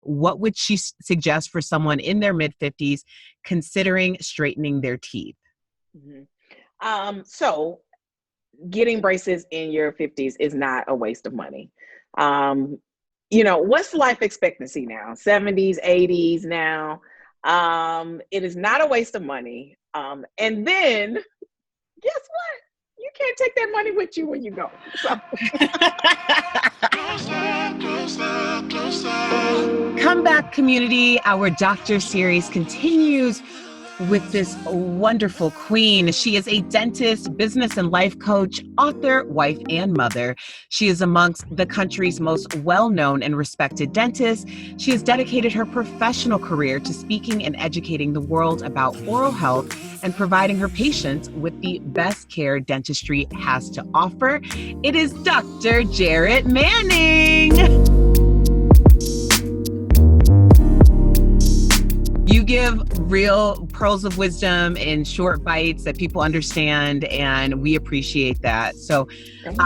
what would she suggest for someone in their mid-50s considering straightening their teeth? So getting braces in your 50s is not a waste of money. What's life expectancy now? 70s, 80s now. It is not a waste of money. And then guess what? You can't take that money with you when you go. So. Come back, community. Our doctor series continues with this wonderful queen. She is a dentist, business and life coach, author, wife, and mother. She is amongst the country's most well-known and respected dentists. She has dedicated her professional career to speaking and educating the world about oral health and providing her patients with the best care dentistry has to offer. It is Dr. Jarrett Manning. You give real pearls of wisdom in short bites that people understand, and we appreciate that. So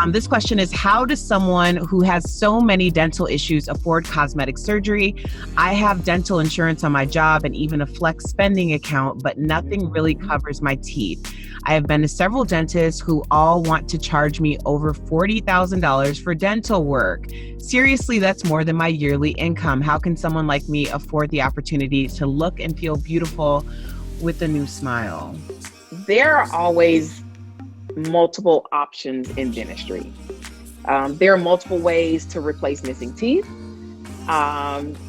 this question is, how does someone who has so many dental issues afford cosmetic surgery? I have dental insurance on my job and even a flex spending account, but nothing really covers my teeth. I have been to several dentists who all want to charge me over $40,000 for dental work. Seriously, that's more than my yearly income. How can someone like me afford the opportunity to look and feel beautiful with a new smile? There are always multiple options in dentistry. There are multiple ways to replace missing teeth.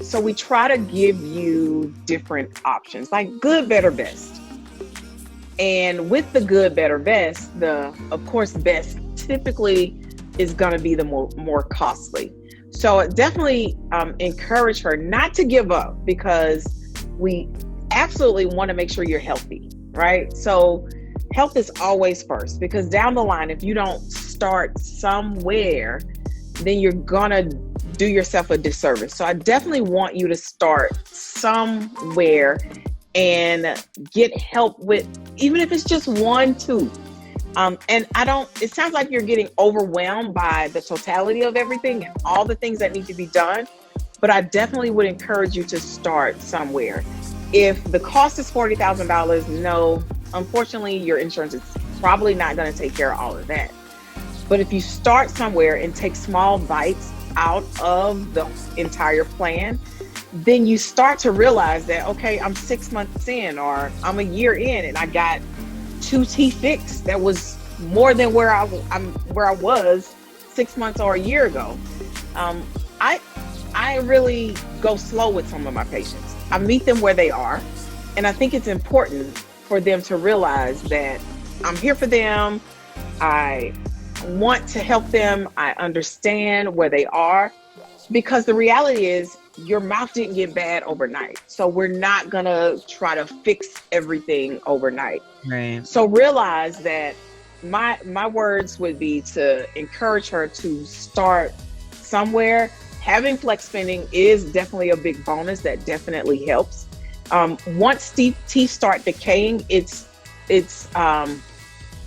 So we try to give you different options, like good, better, best. And with the good, better, best, of course, best typically is going to be the more costly. So definitely encourage her not to give up, because we absolutely want to make sure you're healthy, right? So health is always first, because down the line, if you don't start somewhere, then you're going to do yourself a disservice. So I definitely want you to start somewhere and get help with, even if it's just one tooth. It sounds like you're getting overwhelmed by the totality of everything and all the things that need to be done, but I definitely would encourage you to start somewhere. If the cost is $40,000, no, unfortunately, your insurance is probably not going to take care of all of that. But if you start somewhere and take small bites out of the entire plan, then you start to realize that, okay, I'm 6 months in, or I'm a year in, and I got 2 teeth fixed. That was more than where I was 6 months or a year ago. I really go slow with some of my patients. I meet them where they are, and I think it's important for them to realize that I'm here for them. I want to help them. I understand where they are, because the reality is your mouth didn't get bad overnight. So we're not gonna try to fix everything overnight. Right. So realize that my words would be to encourage her to start somewhere. Having flex spending is definitely a big bonus that definitely helps. Once teeth start decaying, it's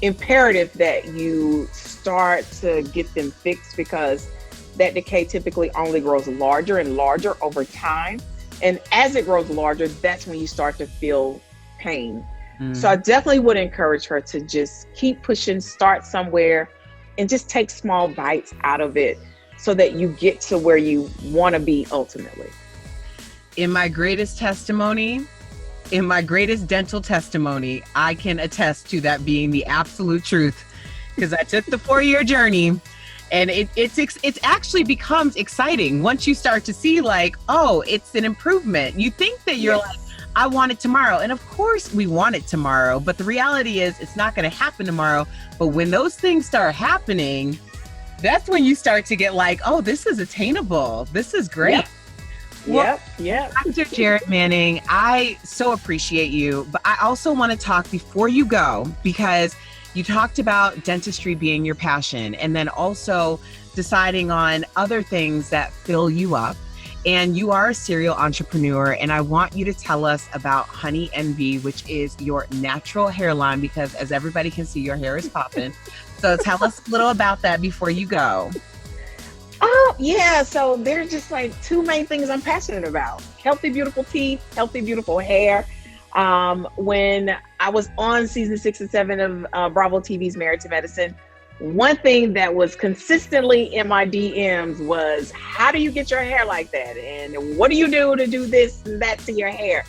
imperative that you start to get them fixed, because that decay typically only grows larger and larger over time. And as it grows larger, that's when you start to feel pain. So I definitely would encourage her to just keep pushing, start somewhere, and just take small bites out of it so that you get to where you want to be ultimately. In my greatest dental testimony, I can attest to that being the absolute truth, because I took the 4-year journey. And it actually becomes exciting once you start to see, like, oh, it's an improvement. You think that you're like, I want it tomorrow. And of course we want it tomorrow, but the reality is it's not going to happen tomorrow. But when those things start happening, that's when you start to get like, oh, this is attainable. This is great. Yep. Dr. Jarrett Manning, I so appreciate you, but I also want to talk before you go, because you talked about dentistry being your passion, and then also deciding on other things that fill you up. And you are a serial entrepreneur, and I want you to tell us about Honey Envy, which is your natural hairline, because as everybody can see, your hair is popping. So tell us a little about that before you go. Yeah, so there's just like two main things I'm passionate about: healthy, beautiful teeth, healthy, beautiful hair. When I was on season 6 and 7 of Bravo TV's Married to Medicine, one thing that was consistently in my DMs was, how do you get your hair like that? And what do you do to do this and that to your hair?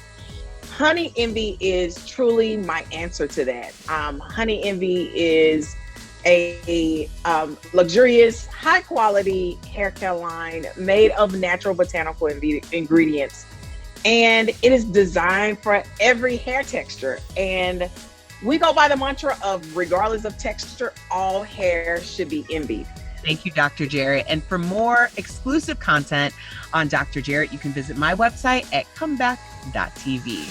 Honey Envy is truly my answer to that. Honey Envy is a luxurious, high quality hair care line made of natural botanical ingredients. And it is designed for every hair texture. And we go by the mantra of, regardless of texture, all hair should be envied. Thank you, Dr. Jarrett. And for more exclusive content on Dr. Jarrett, you can visit my website at comeback.tv.